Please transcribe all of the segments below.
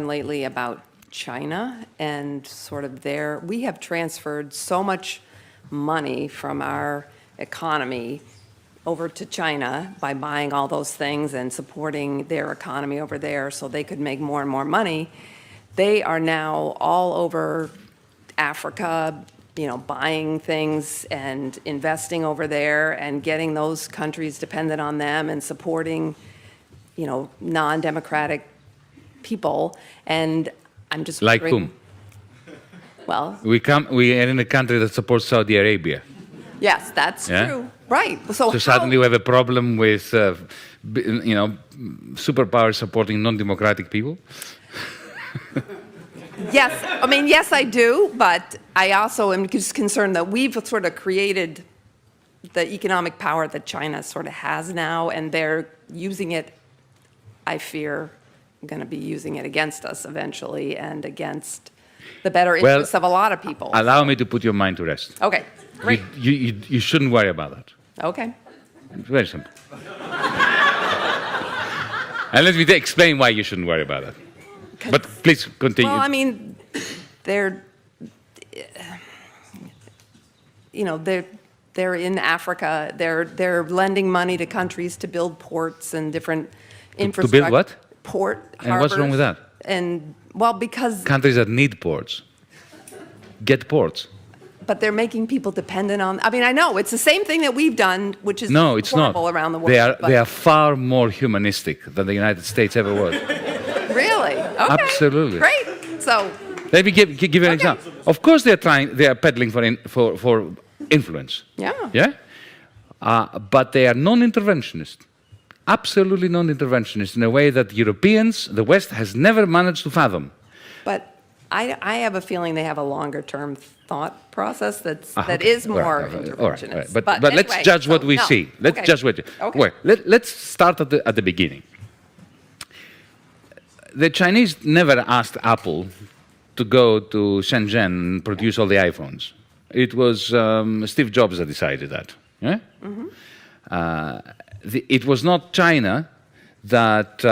lately about China and sort of we have transferred so much money from our economy over to China by buying all those things and supporting their economy over there so they could make more and more money. They are now all over Africa, buying things and investing over there and getting those countries dependent on them and supporting, non-democratic people. And I'm just like wondering, whom? Well, we are in a country that supports Saudi Arabia. Yes, that's true. Right. So suddenly we have a problem with, superpowers supporting non-democratic people? Yes, yes, I do, but I also am just concerned that we've sort of created the economic power that China sort of has now, and they're using it, I fear, going to be using it against us eventually and against the better interests of a lot of people. Allow me to put your mind to rest. Okay, great. You shouldn't worry about that. Okay. It's very simple. And let me explain why you shouldn't worry about that. But please continue. Well, they're in Africa. They're lending money to countries to build ports and different infrastructure. To build what? Port harbors. And what's wrong with that? And because countries that need ports get ports. But they're making people dependent on. I know it's the same thing that we've done, which is no, it's horrible not. Around the world. They are far more humanistic than the United States ever was. Really? Okay. Absolutely. Great. So. Let me give you an example. Of course, they are peddling for influence. Yeah. Yeah. But they are non-interventionist. Absolutely non-interventionist in a way that Europeans, the West, has never managed to fathom. But I have a feeling they have a longer-term thought process that is more interventionist. But anyway, let's judge what we see. Let's judge what. Okay. Well, let's start at the beginning. The Chinese never asked Apple to go to Shenzhen and produce all the iPhones. It was Steve Jobs that decided that. Yeah? Mm-hmm. It was not China that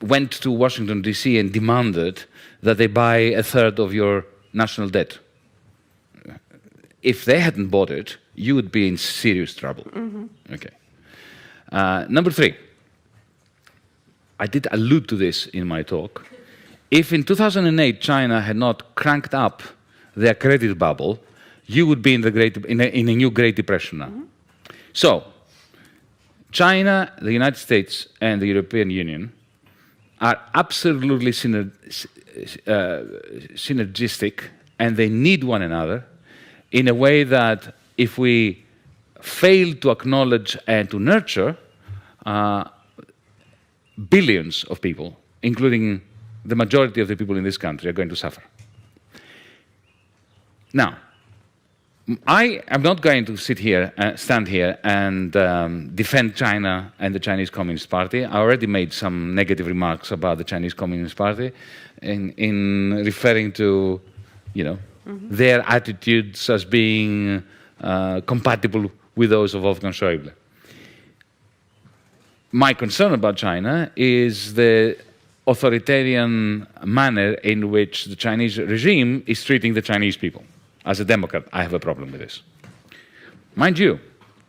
went to Washington, D.C. and demanded that they buy a third of your national debt. If they hadn't bought it, you would be in serious trouble. Mm-hmm. Okay. Number 3. I did allude to this in my talk. If in 2008 China had not cranked up their credit bubble, you would be in a new Great Depression now. Mm-hmm. So, China, the United States, and the European Union are absolutely synergistic, and they need one another in a way that if we fail to acknowledge and to nurture, billions of people, including the majority of the people in this country, are going to suffer. Now, I am not going to stand here and defend China and the Chinese Communist Party. I already made some negative remarks about the Chinese Communist Party in referring to, their attitudes as being compatible with those of Wolfgang Schäuble. My concern about China is the authoritarian manner in which the Chinese regime is treating the Chinese people. As a Democrat, I have a problem with this. Mind you,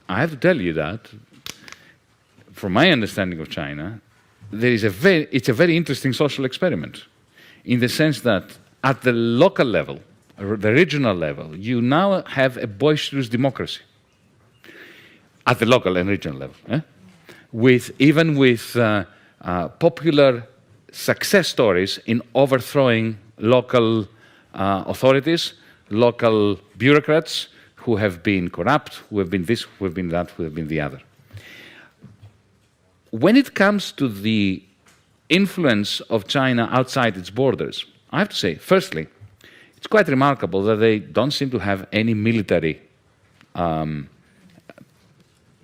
I have to tell you that, from my understanding of China, it's a very interesting social experiment, in the sense that at the local level, the regional level, you now have a boisterous democracy. At the local and regional level. Even with popular success stories in overthrowing local authorities, local bureaucrats who have been corrupt, who have been this, who have been that, who have been the other. When it comes to the influence of China outside its borders, I have to say, firstly, it's quite remarkable that they don't seem to have any military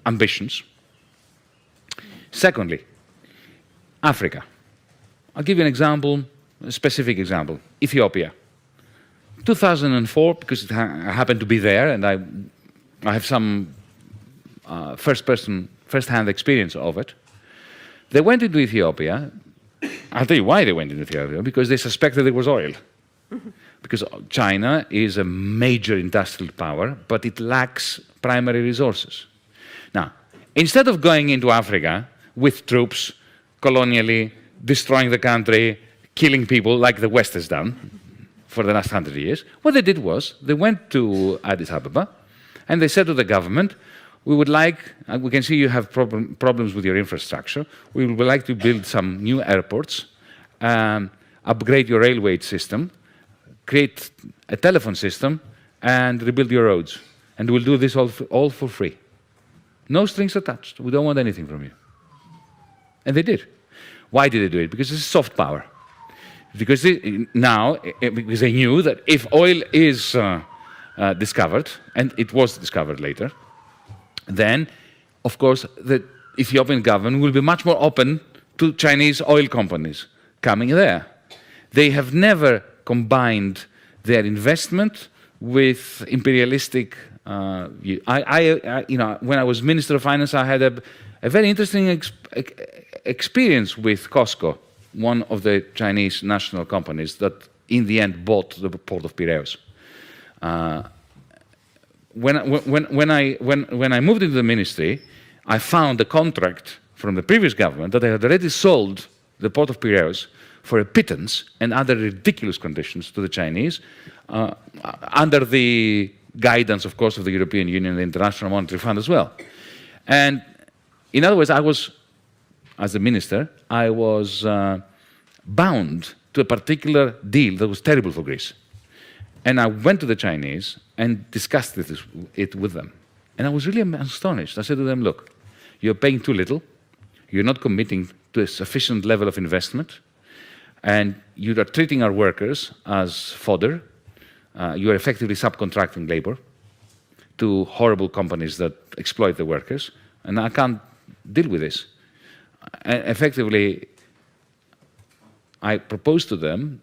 ambitions. Secondly, Africa. I'll give you an example, a specific example. Ethiopia. 2004, because I happened to be there, and I have some first-hand experience of it. They went into Ethiopia. I'll tell you why they went into Ethiopia, because they suspected there was oil. Because China is a major industrial power, but it lacks primary resources. Now, instead of going into Africa with troops, colonially, destroying the country, killing people like the West has done for the last 100 years, what they did was they went to Addis Ababa and they said to the government, we would like, we can see you have problems with your infrastructure, we would like to build some new airports, upgrade your railway system, create a telephone system, and rebuild your roads. And we'll do this all for free. No strings attached. We don't want anything from you. And they did. Why did they do it? Because this is soft power. Because because they knew that if oil is discovered, and it was discovered later, then, of course, the Ethiopian government will be much more open to Chinese oil companies coming there. They have never combined their investment with imperialistic view. When I was Minister of Finance, I had a very interesting experience with COSCO, one of the Chinese national companies that in the end bought the port of Piraeus. When I moved into the ministry, I found a contract from the previous government that they had already sold the port of Piraeus for a pittance and other ridiculous conditions to the Chinese, under the guidance, of course, of the European Union and the International Monetary Fund as well. And in other words, as a minister, I was bound to a particular deal that was terrible for Greece. And I went to the Chinese and discussed it with them. And I was really astonished. I said to them, look, you're paying too little, you're not committing to a sufficient level of investment, and you are treating our workers as fodder. You are effectively subcontracting labor to horrible companies that exploit the workers, and I can't deal with this. Effectively, I proposed to them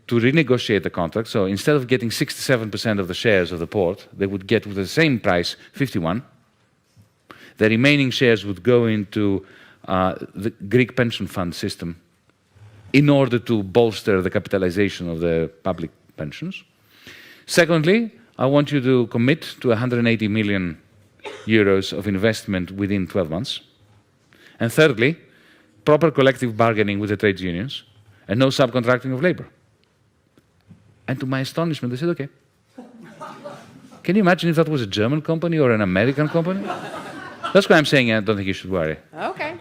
to renegotiate the contract, so instead of getting 67% of the shares of the port, they would get with the same price 51%. The remaining shares would go into the Greek pension fund system in order to bolster the capitalization of the public pensions. Secondly, I want you to commit to 180 million euros of investment within 12 months. And thirdly, proper collective bargaining with the trade unions and no subcontracting of labor. And to my astonishment, they said, okay. Can you imagine if that was a German company or an American company? That's why I'm saying I don't think you should worry. Okay.